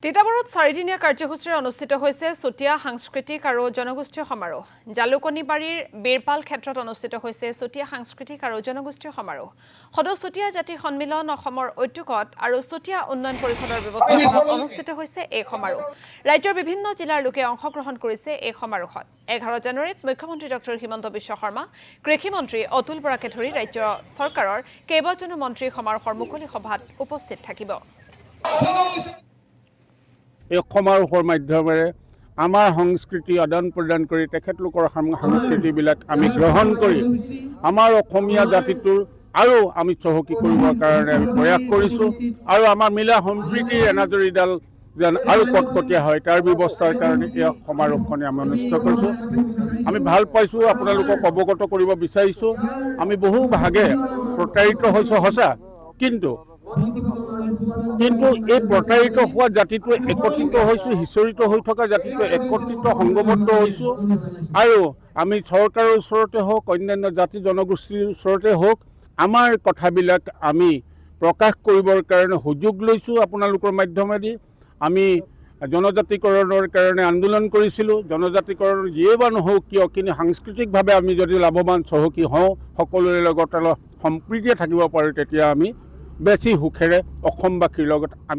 তিতাবৰত চাৰিদিনীয়া কাৰ্যসূচীৰে অনুষ্ঠিত হৈছে চুতীয়া সাংস্কৃতিক আৰু জনগোষ্ঠীয় সমাৰোহ। জালুকনীবাৰীৰ বীৰপাল ক্ষেত্ৰত অনুষ্ঠিত হৈছে চুতীয়া সাংস্কৃতিক আৰু জনগোষ্ঠীয় সমাৰোহ। সদৌ চুতীয়া জাতি সন্মিলন অসমৰ ঐত্যকত আৰু চুতীয়া উন্নয়ন পৰিষদৰ ব্যৱস্থাপনাত অনুষ্ঠিত হৈছে এই সমাৰোহ। ৰাজ্যৰ বিভিন্ন জিলাৰ লোকে অংশগ্ৰহণ কৰিছে এই সমাৰোহত। 11 জানুৱাৰীত মুখ্যমন্ত্ৰী ডক্টৰ হিমন্ত বিশ্ব শৰ্মা, কৃষিমন্ত্ৰী অতুল বৰাকে ধৰি ৰাজ্য চৰকাৰৰ কেইবাজনো মন্ত্ৰী সমাৰোহৰ মুকলি সভাত উপস্থিত থাকিব। এই সমাৰোহৰ মাধ্যমেৰে আমাৰ সংস্কৃতি আদান প্ৰদান কৰি তেখেতলোকৰ সংস্কৃতিবিলাক আমি গ্ৰহণ কৰি আমাৰ অসমীয়া জাতিটোৰ আৰু আমি চহকী কৰিবৰ কাৰণে আমি প্ৰয়াস কৰিছোঁ আৰু আমাৰ মিলা সম্প্ৰীতিৰ এনাজৰীডাল যেন আৰু কটকটীয়া হয় তাৰ ব্যৱস্থাৰ কাৰণে এই সমাৰোহখনে আমি অনুষ্ঠিত কৰিছোঁ। আমি ভাল পাইছোঁ, আপোনালোকক অৱগত কৰিব বিচাৰিছোঁ। আমি বহু ভাগে প্ৰতাৰিত হৈছোঁ সঁচা, কিন্তু এই প্ৰতাৰিত হোৱা জাতিটোৱে একত্ৰিত হৈছোঁ, সিঁচৰিত হৈ থকা জাতিটোৱে একত্ৰিত সংঘবদ্ধ হৈছোঁ আৰু আমি চৰকাৰৰ ওচৰতে হওক, অন্যান্য জাতি জনগোষ্ঠীৰ ওচৰতে হওক, আমাৰ কথাবিলাক আমি প্ৰকাশ কৰিবৰ কাৰণে সুযোগ লৈছোঁ। আপোনালোকৰ মাধ্যমেদি আমি জনজাতিকৰণৰ কাৰণে আন্দোলন কৰিছিলোঁ। জনজাতিকৰণ যিয়ে বা নহওক কিয়, কিন্তু সাংস্কৃতিকভাৱে আমি যদি লাভৱান চহকী হওঁ, সকলোৰে লগত অলপ সম্প্ৰীতিৰে থাকিব পাৰোঁ, তেতিয়া আমি বেছি সুখেৰে অসমবাসীৰ লগত আমি